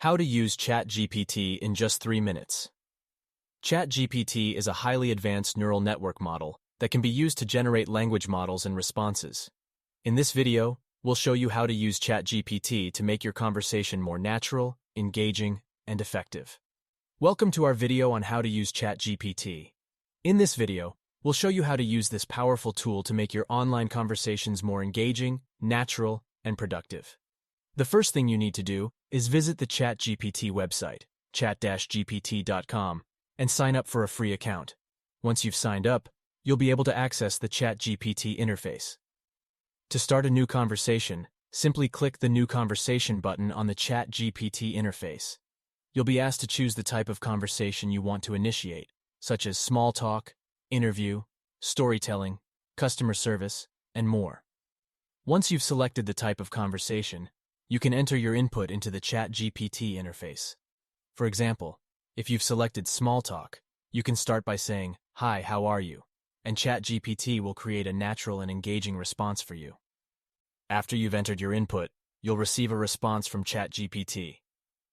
How to use Chat GPT in just 3 minutes. Chat GPT is a highly advanced neural network model that can be used to generate language models and responses. In this video, we'll show you how to use Chat GPT to make your conversation more natural, engaging, and effective. Welcome to our video on how to use Chat GPT. In this video, we'll show you how to use this powerful tool to make your online conversations more engaging, natural, and productive. The first thing you need to do is visit the ChatGPT website, chat-gpt.com, and sign up for a free account. Once you've signed up, you'll be able to access the ChatGPT interface. To start a new conversation, simply click the New Conversation button on the ChatGPT interface. You'll be asked to choose the type of conversation you want to initiate, such as small talk, interview, storytelling, customer service, and more. Once you've selected the type of conversation, you can enter your input into the ChatGPT interface. For example, if you've selected small talk, you can start by saying, "Hi, how are you?" and ChatGPT will create a natural and engaging response for you. After you've entered your input, you'll receive a response from ChatGPT.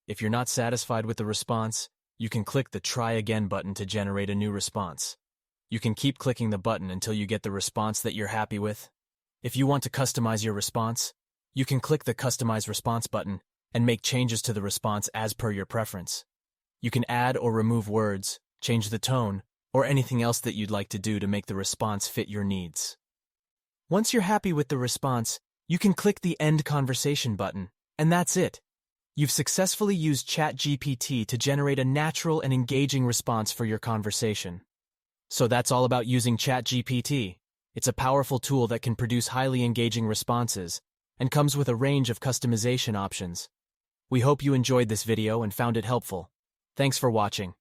If you're not satisfied with the response, you can click the Try Again button to generate a new response. You can keep clicking the button until you get the response that you're happy with. If you want to customize your response, you can click the Customize Response button and make changes to the response as per your preference. You can add or remove words, change the tone, or anything else that you'd like to do to make the response fit your needs. Once you're happy with the response, you can click the End Conversation button, and that's it. You've successfully used ChatGPT to generate a natural and engaging response for your conversation. So that's all about using ChatGPT. It's a powerful tool that can produce highly engaging responses and comes with a range of customization options. We hope you enjoyed this video and found it helpful. Thanks for watching.